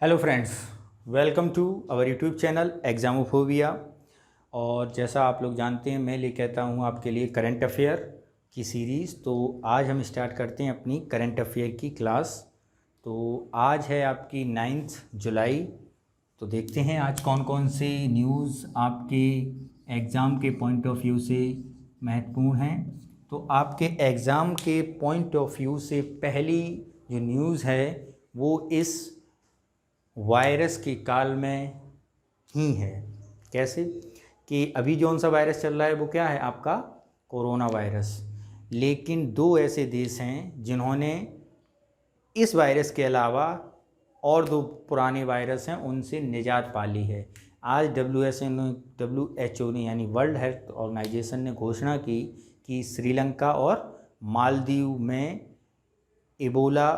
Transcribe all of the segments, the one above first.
Hello friends, welcome to our YouTube channel Examophobia. और जैसा आप लोग जानते हैं, मैं लेके आता हूँ आपके लिए करंट अफेयर की सीरीज़। तो आज हम स्टार्ट करते हैं अपनी करंट अफेयर की क्लास। तो आज है आपकी 9 जुलाई। तो देखते हैं आज कौन कौन से न्यूज़ आपके एग्ज़ाम के पॉइंट ऑफ व्यू से महत्वपूर्ण हैं। तो आपके एग्ज़ाम के पॉइंट ऑफ व्यू से पहली जो न्यूज़ है वो इस वायरस के काल में ही है। कैसे कि अभी जौन सा वायरस चल रहा है वो क्या है, आपका कोरोना वायरस। लेकिन दो ऐसे देश हैं जिन्होंने इस वायरस के अलावा और दो पुराने वायरस हैं उनसे निजात पा ली है। आज WHO ने यानी वर्ल्ड हेल्थ ऑर्गेनाइजेशन ने घोषणा की कि श्रीलंका और मालदीव में रिबोला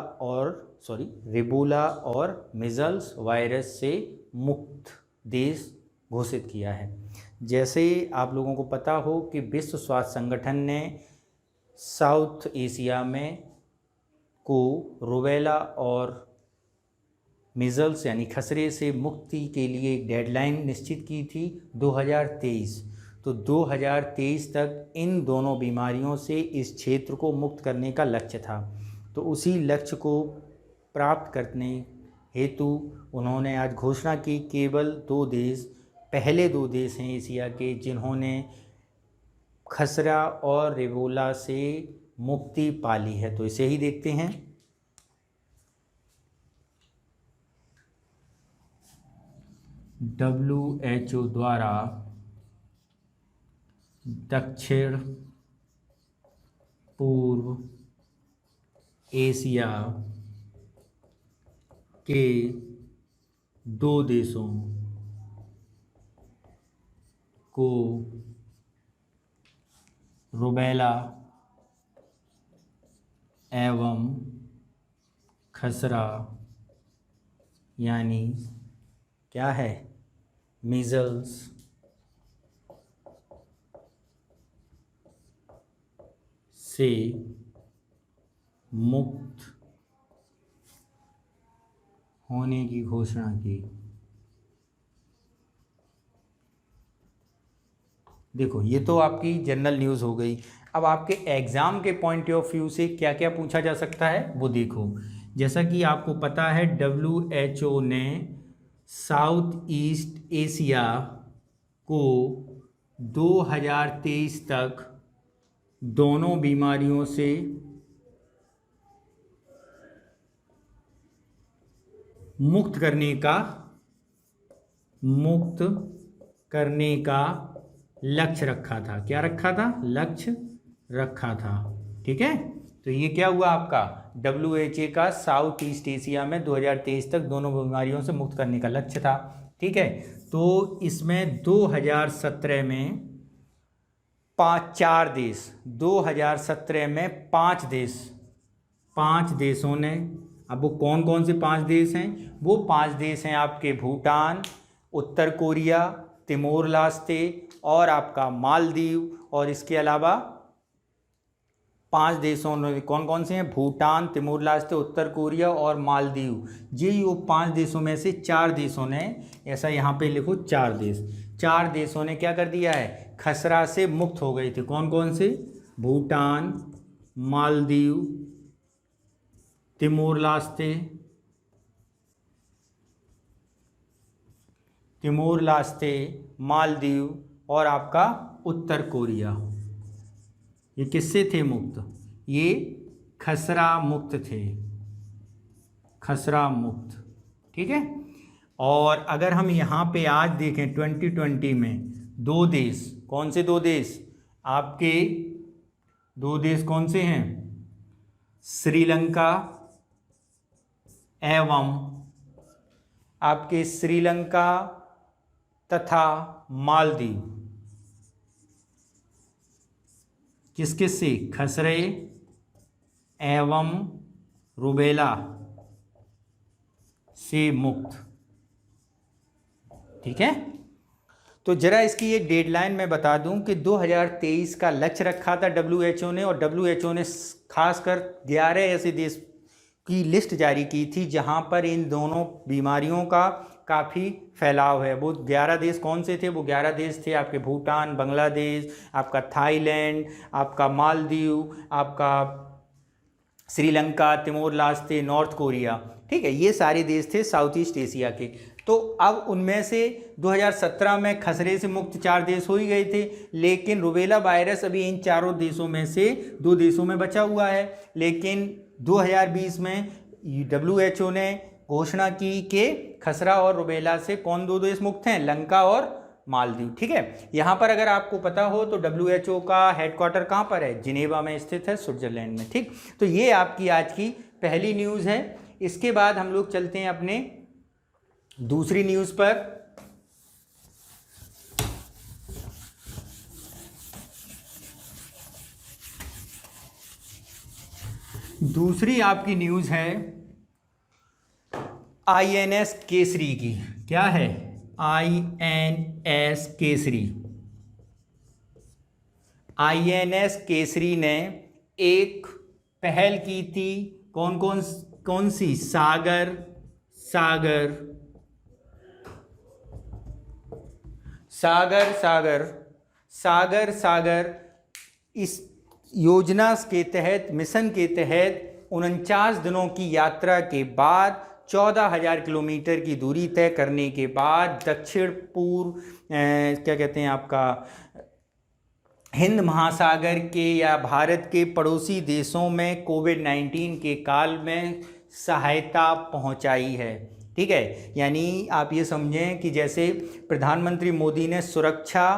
और मिज़ल्स वायरस से मुक्त देश घोषित किया है। जैसे आप लोगों को पता हो कि विश्व स्वास्थ्य संगठन ने साउथ एशिया में को रूबेला और मिज़ल्स यानी खसरे से मुक्ति के लिए एक डेडलाइन निश्चित की थी 2023। तो 2023 तक इन दोनों बीमारियों से इस क्षेत्र को मुक्त करने का लक्ष्य था। तो उसी लक्ष्य को प्राप्त करने हेतु उन्होंने आज घोषणा की केवल पहले दो देश हैं एशिया के जिन्होंने खसरा और रिबोला से मुक्ति पा ली है। तो इसे ही देखते हैं। WHO द्वारा दक्षिण पूर्व एशिया के दो देशों को रूबेला एवं खसरा यानी क्या है, मीज़ल्स से मुक्त होने की घोषणा की। देखो, ये तो आपकी जनरल न्यूज़ हो गई। अब आपके एग्ज़ाम के पॉइंट ऑफ व्यू से क्या क्या पूछा जा सकता है वो देखो। जैसा कि आपको पता है, WHO ने साउथ ईस्ट एशिया को 2023 तक दोनों बीमारियों से मुक्त करने का लक्ष्य रखा था। क्या रखा था? लक्ष्य रखा था। ठीक है। तो ये क्या हुआ आपका WHO का साउथ ईस्ट एशिया में 2023 तक दोनों बीमारियों से मुक्त करने का लक्ष्य था। ठीक है। तो इसमें 2017 में 2017 में पांच देशों ने, अब वो कौन कौन से 5 देश हैं? वो 5 देश हैं आपके भूटान, उत्तर कोरिया, तिमोर लास्ते और आपका मालदीव। और इसके अलावा 5 देशों में कौन कौन से हैं? भूटान, तिमोर लास्ते, उत्तर कोरिया और मालदीव। ये वो 5 देशों में से 4 देशों ने, ऐसा यहाँ पे लिखो 4 देशों ने क्या कर दिया है? खसरा से मुक्त हो गए थे। कौन कौन से? भूटान, मालदीव, तिमोर लास्ते, मालदीव और आपका उत्तर कोरिया। ये किससे थे मुक्त? ये खसरा मुक्त थे, खसरा मुक्त। ठीक है। और अगर हम यहाँ पे आज देखें 2020 में 2 देश, कौन से 2 देश? आपके 2 देश कौन से हैं? श्रीलंका एवं आपके श्रीलंका तथा मालदीव। किस किस से? खसरे एवं रूबेला से मुक्त। ठीक है। तो जरा इसकी ये डेडलाइन मैं बता दूं कि 2023 का लक्ष्य रखा था WHO ने, और WHO ने खासकर 11 ऐसे देश की लिस्ट जारी की थी जहां पर इन दोनों बीमारियों का काफ़ी फैलाव है। वो 11 देश कौन से थे? वो 11 देश थे आपके भूटान, बांग्लादेश, आपका थाईलैंड, आपका मालदीव, आपका श्रीलंका, तिमोर लास्ते, नॉर्थ कोरिया। ठीक है, ये सारे देश थे साउथ ईस्ट एशिया के। तो अब उनमें से 2017 में खसरे से मुक्त 4 देश हो ही गए थे, लेकिन रूबेला वायरस अभी इन चारों देशों में से 2 देशों में बचा हुआ है। लेकिन 2020 में WHO ने घोषणा की कि खसरा और रूबेला से कौन 2 देश मुक्त हैं? लंका और मालदीव। ठीक है, यहाँ पर अगर आपको पता हो तो WHO का हेडक्वार्टर कहाँ पर है? जिनेवा में स्थित है, स्विट्जरलैंड में। ठीक, तो ये आपकी आज की पहली न्यूज़ है। इसके बाद हम लोग चलते हैं अपने दूसरी न्यूज़ पर। दूसरी आपकी न्यूज़ है INS केसरी की। क्या है? INS केसरी। INS केसरी ने एक पहल की थी। कौन सी? सागर इस योजना के तहत, मिशन के तहत 49 दिनों की यात्रा के बाद 14,000 किलोमीटर की दूरी तय करने के बाद दक्षिण पूर्व क्या कहते हैं आपका हिंद महासागर के या भारत के पड़ोसी देशों में कोविड-19 के काल में सहायता पहुंचाई है। ठीक है, यानी आप ये समझें कि जैसे प्रधानमंत्री मोदी ने सुरक्षा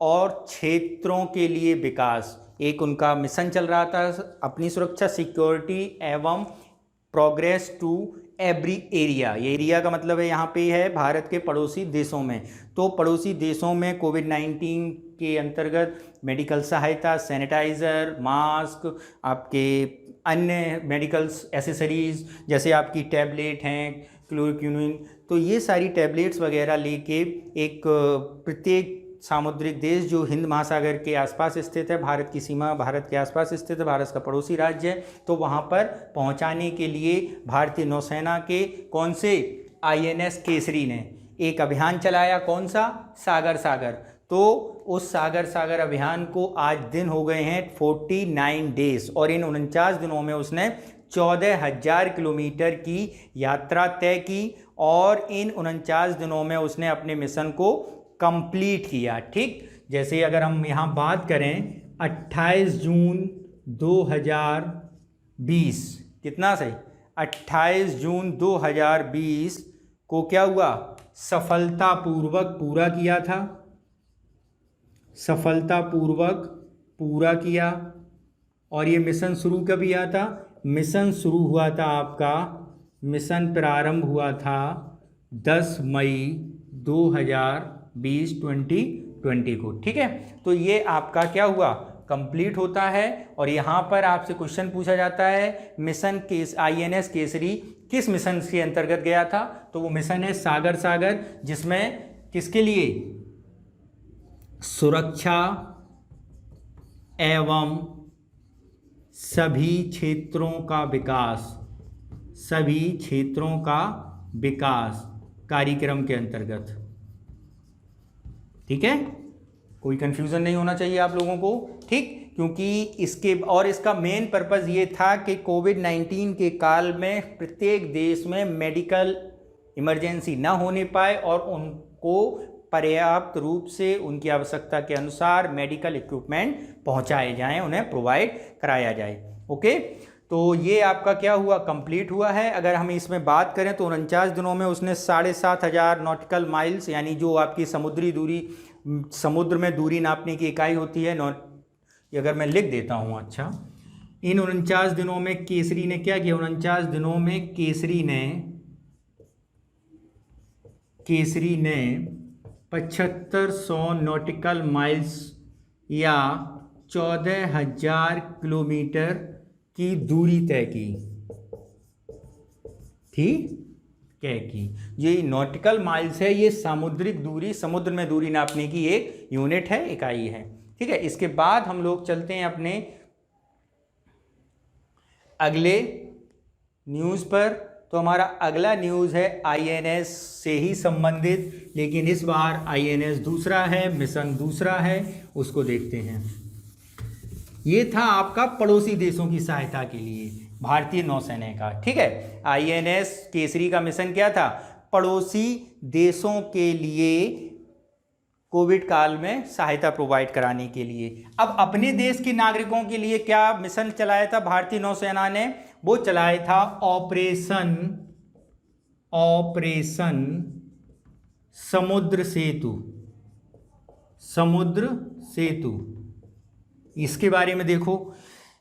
और क्षेत्रों के लिए विकास, एक उनका मिशन चल रहा था, अपनी सुरक्षा, सिक्योरिटी एवं प्रोग्रेस टू एवरी एरिया। ये एरिया का मतलब है यहाँ पे है भारत के पड़ोसी देशों में। तो पड़ोसी देशों में कोविड-19 के अंतर्गत मेडिकल सहायता, सैनिटाइज़र, मास्क, आपके अन्य मेडिकल एसेसरीज़ जैसे आपकी टैबलेट हैं, क्लोरोक्विनिन, तो ये सारी टैबलेट्स वगैरह लेके एक प्रत्येक सामुद्रिक देश जो हिंद महासागर के आसपास स्थित है, भारत की सीमा भारत के आसपास स्थित है, भारत का पड़ोसी राज्य है, तो वहाँ पर पहुँचाने के लिए भारतीय नौसेना के कौन से INS केसरी ने एक अभियान चलाया। कौन सा? सागर। तो उस सागर अभियान को आज दिन हो गए हैं 49 डेज, और इन 49 दिनों में उसने 14,000 किलोमीटर की यात्रा तय की, और इन 49 दिनों में उसने अपने मिशन को कंप्लीट किया। ठीक, जैसे अगर हम यहाँ बात करें 28 जून 2020, कितना सही? 28 जून 2020 को क्या हुआ? सफलतापूर्वक पूरा किया। और ये मिशन शुरू कब किया था? मिशन शुरू हुआ था आपका, मिशन प्रारंभ हुआ था 10 मई 2020 को। ठीक है, तो ये आपका क्या हुआ? कंप्लीट होता है। और यहाँ पर आपसे क्वेश्चन पूछा जाता है, मिशन INS केसरी किस मिशन के अंतर्गत गया था? तो वो मिशन है सागर, जिसमें किसके लिए? सुरक्षा एवं सभी क्षेत्रों का विकास कार्यक्रम के अंतर्गत। ठीक है, कोई कंफ्यूजन नहीं होना चाहिए आप लोगों को। ठीक, क्योंकि इसका मेन पर्पस ये था कि कोविड-19 के काल में प्रत्येक देश में मेडिकल इमरजेंसी ना होने पाए और उनको पर्याप्त रूप से उनकी आवश्यकता के अनुसार मेडिकल इक्विपमेंट पहुंचाए जाएं, उन्हें प्रोवाइड कराया जाए। ओके, तो ये आपका क्या हुआ? कंप्लीट हुआ है। अगर हम इसमें बात करें तो 49 दिनों में उसने 7,500 नॉटिकल माइल्स, यानी जो आपकी समुद्री दूरी, समुद्र में दूरी नापने की इकाई होती है, अगर मैं लिख देता हूँ। अच्छा, इन 49 दिनों में केसरी ने क्या किया? 49 दिनों में केसरी ने 7500 नॉटिकल माइल्स या 14,000 किलोमीटर की दूरी तय की। ये नॉटिकल माइल्स है, ये सामुद्रिक दूरी, समुद्र में दूरी नापने की एक यूनिट है, इकाई है। ठीक है, इसके बाद हम लोग चलते हैं अपने अगले न्यूज़ पर। तो हमारा अगला न्यूज़ है आईएनएस से ही संबंधित, लेकिन इस बार आईएनएस दूसरा है, मिशन दूसरा है, उसको देखते हैं। ये था आपका पड़ोसी देशों की सहायता के लिए भारतीय नौसेना का, ठीक है। आईएनएस केसरी का मिशन क्या था? पड़ोसी देशों के लिए कोविड काल में सहायता प्रोवाइड कराने के लिए। अब अपने देश के नागरिकों के लिए क्या मिशन चलाया था भारतीय नौसेना ने? वो चलाया था ऑपरेशन समुद्र सेतु। इसके बारे में देखो,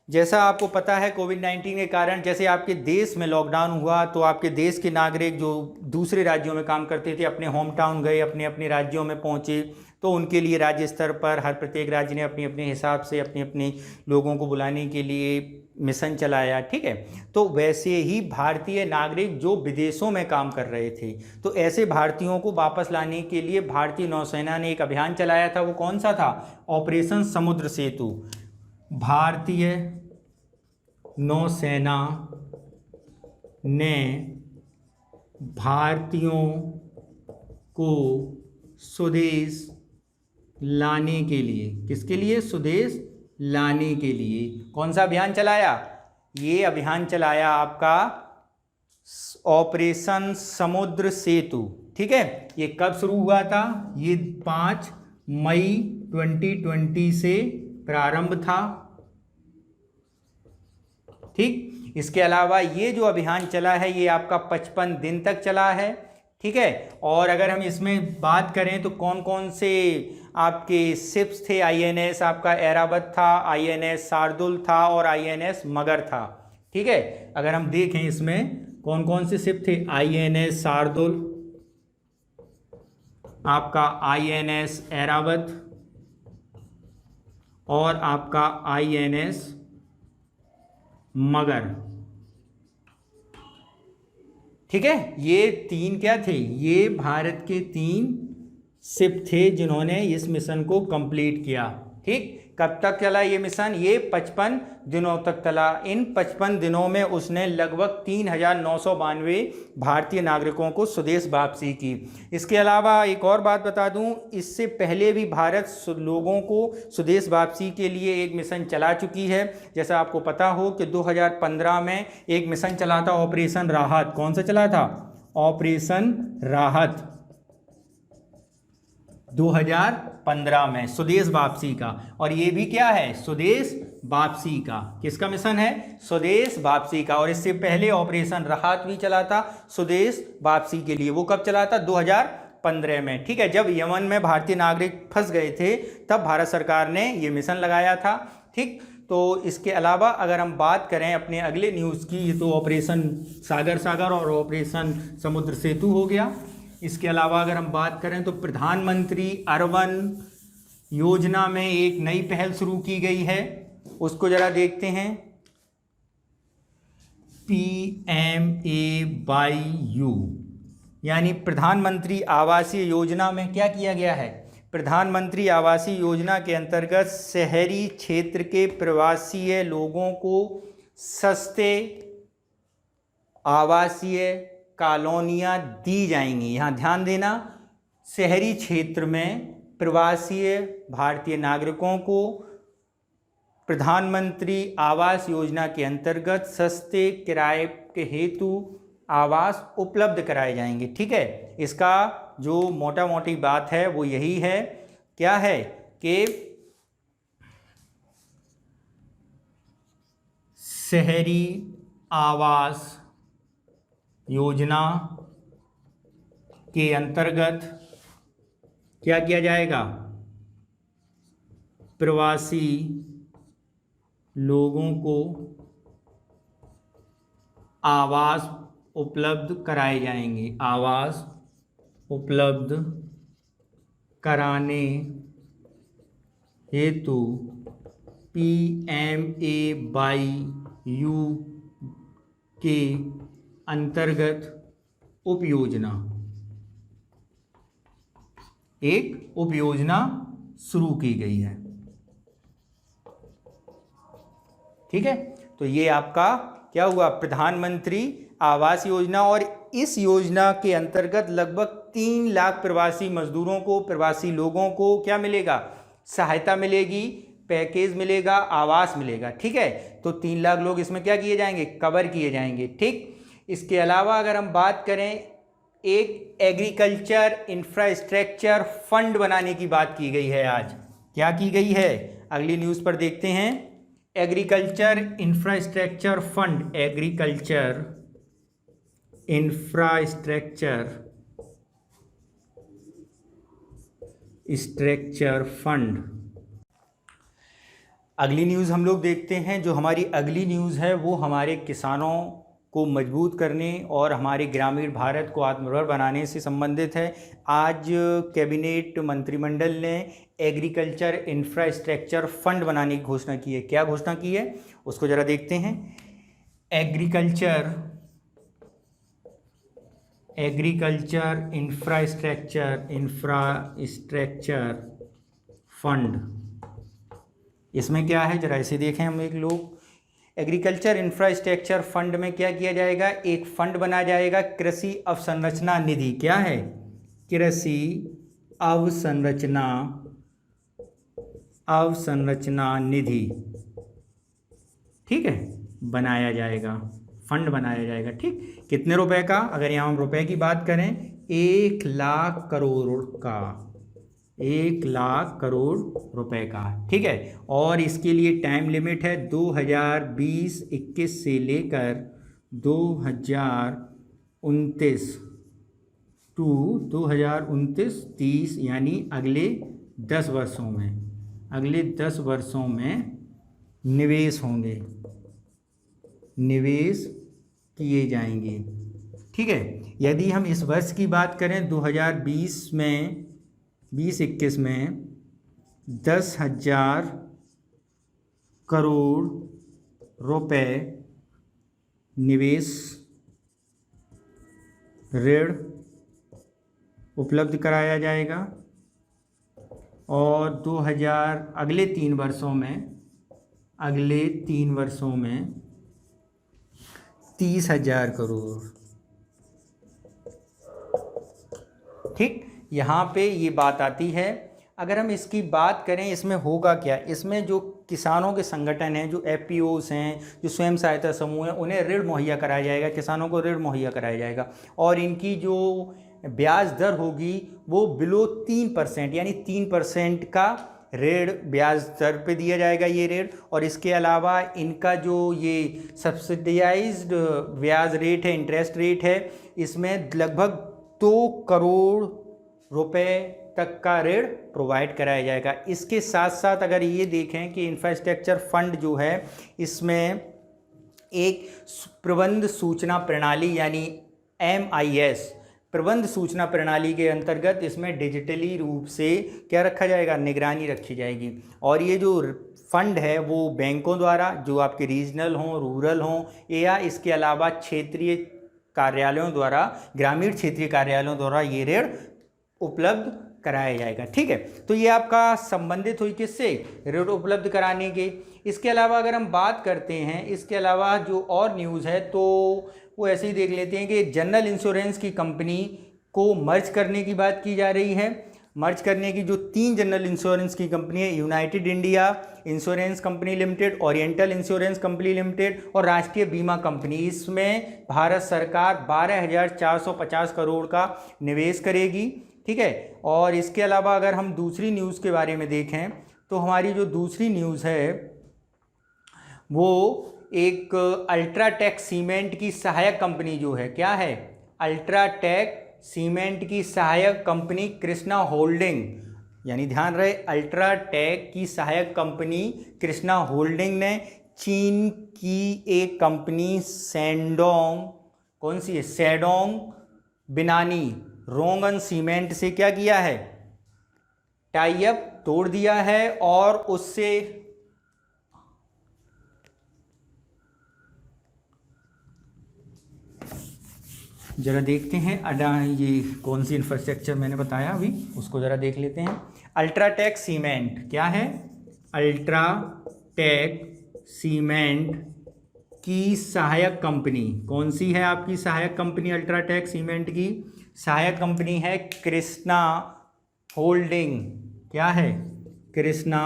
जैसा आपको पता है कोविड 19 के कारण जैसे आपके देश में लॉकडाउन हुआ, तो आपके देश के नागरिक जो दूसरे राज्यों में काम करते थे अपने होम टाउन गए, अपने अपने राज्यों में पहुंचे। तो उनके लिए राज्य स्तर पर हर प्रत्येक राज्य ने अपने अपने हिसाब से अपने अपने लोगों को बुलाने के लिए मिशन चलाया, ठीक है। तो वैसे ही भारतीय नागरिक जो विदेशों में काम कर रहे थे, तो ऐसे भारतीयों को वापस लाने के लिए भारतीय नौसेना ने एक अभियान चलाया था। वो कौन सा था? ऑपरेशन समुद्र सेतु। भारतीय नौसेना ने भारतीयों को स्वदेश लाने के लिए, किसके लिए? स्वदेश लाने के लिए कौन सा अभियान चलाया? ये अभियान चलाया आपका ऑपरेशन समुद्र सेतु, ठीक है। ये कब शुरू हुआ था? ये 5 मई 2020 से प्रारंभ था, ठीक। इसके अलावा ये जो अभियान चला है ये आपका 55 दिन तक चला है, ठीक है। और अगर हम इसमें बात करें तो कौन कौन से आपके शिप्स थे? आईएनएस आपका ऐरावत था, आईएनएस शार्दुल था और आईएनएस मगर था, ठीक है। अगर हम देखें इसमें कौन कौन से शिप थे? आईएनएस शार्दुल, आपका आईएनएस ऐरावत और आपका आईएनएस मगर, ठीक है। ये 3 क्या थे? ये भारत के 3 शिप थे जिन्होंने इस मिशन को कंप्लीट किया, ठीक। कब तक चला ये मिशन? ये 55 दिनों तक चला। इन 55 दिनों में उसने लगभग 3992 भारतीय नागरिकों को स्वदेश वापसी की। इसके अलावा एक और बात बता दूं, इससे पहले भी भारत लोगों को स्वदेश वापसी के लिए एक मिशन चला चुकी है। जैसा आपको पता हो कि 2015 में एक मिशन चला था ऑपरेशन राहत। कौन सा चला था? ऑपरेशन राहत 2015 में, स्वदेश वापसी का। और ये भी क्या है? स्वदेश वापसी का। किसका मिशन है? स्वदेश वापसी का। और इससे पहले ऑपरेशन राहत भी चला था स्वदेश वापसी के लिए। वो कब चला था? 2015 में, ठीक है। जब यमन में भारतीय नागरिक फंस गए थे तब भारत सरकार ने ये मिशन लगाया था, ठीक। तो इसके अलावा अगर हम बात करें अपने अगले न्यूज़ की, तो ऑपरेशन सागर और ऑपरेशन समुद्र सेतु हो गया। इसके अलावा अगर हम बात करें तो प्रधानमंत्री अर्बन योजना में एक नई पहल शुरू की गई है, उसको जरा देखते हैं। PMAYU यानी प्रधानमंत्री आवासीय योजना में क्या किया गया है? प्रधानमंत्री आवासीय योजना के अंतर्गत शहरी क्षेत्र के प्रवासीय लोगों को सस्ते आवासीय कॉलोनियाँ दी जाएंगी। यहाँ ध्यान देना, शहरी क्षेत्र में प्रवासीय भारतीय नागरिकों को प्रधानमंत्री आवास योजना के अंतर्गत सस्ते किराए के हेतु आवास उपलब्ध कराए जाएंगे, ठीक है। इसका जो मोटा मोटी बात है वो यही है, क्या है कि शहरी आवास योजना के अंतर्गत क्या किया जाएगा? प्रवासी लोगों को आवास उपलब्ध कराए जाएंगे। आवास उपलब्ध कराने हेतु PMAYU के अंतर्गत उपयोजना, एक उपयोजना शुरू की गई है, ठीक है। तो ये आपका क्या हुआ, प्रधानमंत्री आवास योजना। और इस योजना के अंतर्गत लगभग 3 लाख प्रवासी मजदूरों को, प्रवासी लोगों को क्या मिलेगा, सहायता मिलेगी, पैकेज मिलेगा, आवास मिलेगा। ठीक है, तो 3 लाख लोग इसमें क्या किए जाएंगे, कवर किए जाएंगे। ठीक, इसके अलावा अगर हम बात करें, एक एग्रीकल्चर इंफ्रास्ट्रक्चर फंड बनाने की बात की गई है आज। क्या की गई है, अगली न्यूज़ पर देखते हैं। Agriculture infrastructure fund, agriculture infrastructure fund. अगली न्यूज़ हम लोग देखते हैं। जो हमारी अगली न्यूज़ है वो हमारे किसानों को मजबूत करने और हमारे ग्रामीण भारत को आत्मनिर्भर बनाने से संबंधित है। आज कैबिनेट मंत्रिमंडल ने एग्रीकल्चर इंफ्रास्ट्रक्चर फंड बनाने की घोषणा की है। क्या घोषणा की है उसको ज़रा देखते हैं। एग्रीकल्चर इंफ्रास्ट्रक्चर फंड, इसमें क्या है ज़रा इसे देखें हम एक लोग। एग्रीकल्चर इंफ्रास्ट्रक्चर फंड में क्या किया जाएगा, एक फंड बनाया जाएगा, कृषि अवसंरचना निधि। क्या है, कृषि अवसंरचना निधि। ठीक है, बनाया जाएगा, फंड बनाया जाएगा। ठीक, कितने रुपए का, अगर यहाँ हम रुपए की बात करें, 1 लाख करोड़ का, 1 लाख करोड़ रुपए का। ठीक है, और इसके लिए टाइम लिमिट है 2020-21 से लेकर 2029-30, यानी अगले 10 वर्षों में, अगले 10 वर्षों में निवेश होंगे, निवेश किए जाएंगे। ठीक है, यदि हम इस वर्ष की बात करें 2020-21 में 10,000 करोड़ रुपए निवेश ऋण उपलब्ध कराया जाएगा, और अगले 3 वर्षों में 30,000 करोड़। ठीक, यहाँ पे ये बात आती है। अगर हम इसकी बात करें, इसमें होगा क्या, इसमें जो किसानों के संगठन हैं, जो FPOs हैं, जो स्वयं सहायता समूह हैं, उन्हें ऋण मुहैया कराया जाएगा, किसानों को ऋण मुहैया कराया जाएगा, और इनकी जो ब्याज दर होगी वो बिलो 3%, यानी 3% का ऋण ब्याज दर पे दिया जाएगा ये ऋण। और इसके अलावा इनका जो ये सब्सिडाइज्ड ब्याज रेट है, इंटरेस्ट रेट है, इसमें लगभग 2 करोड़ रुपए तक का ऋण प्रोवाइड कराया जाएगा। इसके साथ साथ अगर ये देखें कि इंफ्रास्ट्रक्चर फंड जो है, इसमें एक प्रबंध सूचना प्रणाली यानी MIS प्रबंध सूचना प्रणाली के अंतर्गत इसमें डिजिटली रूप से क्या रखा जाएगा, निगरानी रखी जाएगी। और ये जो फंड है वो बैंकों द्वारा, जो आपके रीजनल हों, रूरल हों, या इसके अलावा क्षेत्रीय कार्यालयों द्वारा, ग्रामीण क्षेत्रीय कार्यालयों द्वारा ये ऋण उपलब्ध कराया जाएगा। ठीक है, तो ये आपका संबंधित हुई किससे, ऋण उपलब्ध कराने के। इसके अलावा अगर हम बात करते हैं, इसके अलावा जो और न्यूज़ है तो वो ऐसे ही देख लेते हैं कि जनरल इंश्योरेंस की कंपनी को मर्ज करने की बात की जा रही है। मर्ज करने की जो 3 जनरल इंश्योरेंस की कंपनी है, United India insurance company limited, oriental insurance company limited और राष्ट्रीय बीमा कंपनी, इसमें भारत सरकार 12,450 करोड़ का निवेश करेगी। ठीक है, और इसके अलावा अगर हम दूसरी न्यूज़ के बारे में देखें तो हमारी जो दूसरी न्यूज़ है वो एक अल्ट्राटेक सीमेंट की सहायक कंपनी जो है, क्या है, अल्ट्राटेक सीमेंट की सहायक कंपनी कृष्णा होल्डिंग, यानी ध्यान रहे अल्ट्राटेक की सहायक कंपनी कृष्णा होल्डिंग ने चीन की एक कंपनी सैंडोंग, कौन सी है, सैडोंग बिनानी रोंगन सीमेंट से क्या किया है, टाई अप तोड़ दिया है, और उससे ज़रा देखते हैं ये कौन सी इंफ्रास्ट्रक्चर मैंने बताया अभी, उसको ज़रा देख लेते हैं। अल्ट्राटेक सीमेंट क्या है, अल्ट्राटेक सीमेंट की सहायक कंपनी कौन सी है आपकी सहायक कंपनी अल्ट्राटेक सीमेंट की? सहायक कंपनी है कृष्णा होल्डिंग। क्या है? कृष्णा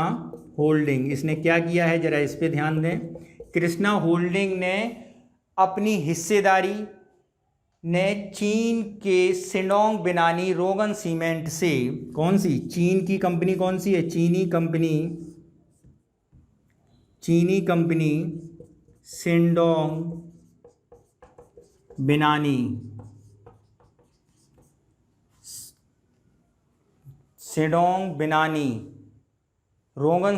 होल्डिंग। इसने क्या किया है जरा इस पे ध्यान दें। कृष्णा होल्डिंग ने अपनी हिस्सेदारी ने चीन के शिडोंग बिनानी रोगन सीमेंट से, कौन सी चीन की कंपनी कौन सी है? चीनी कंपनी शिडोंग बिनानी रोगन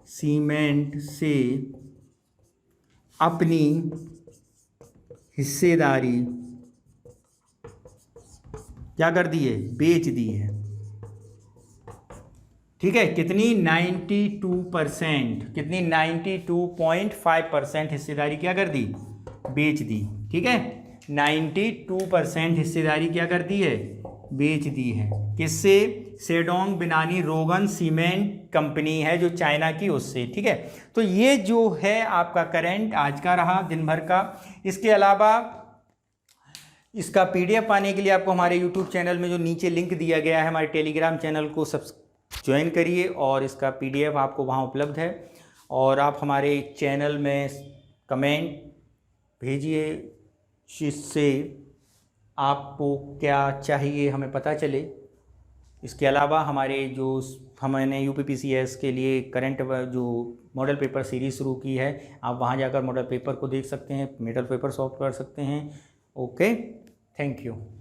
सीमेंट से अपनी हिस्सेदारी क्या कर दी है? बेच दी है। ठीक है, कितनी? 92%। कितनी? 92.5% हिस्सेदारी क्या कर दी? बेच दी। ठीक है, 92% हिस्सेदारी क्या कर दी है? बेच दी है। किससे? शिडोंग बिनानी रोगन सीमेंट कंपनी है जो चाइना की, उससे। ठीक है, तो ये जो है आपका करंट आज का रहा दिन भर का। इसके अलावा इसका पीडीएफ पाने के लिए आपको हमारे यूट्यूब चैनल में जो नीचे लिंक दिया गया है, हमारे टेलीग्राम चैनल को ज्वाइन करिए और इसका पीडीएफ आपको वहाँ उपलब्ध है। और आप हमारे चैनल में कमेंट भेजिए जिससे आपको क्या चाहिए हमें पता चले। इसके अलावा हमारे हमने यूपीपीसीएस के लिए करंट जो मॉडल पेपर सीरीज़ शुरू की है, आप वहाँ जाकर मॉडल पेपर को देख सकते हैं, मॉडल पेपर सॉल्व कर सकते हैं। Okay, thank you.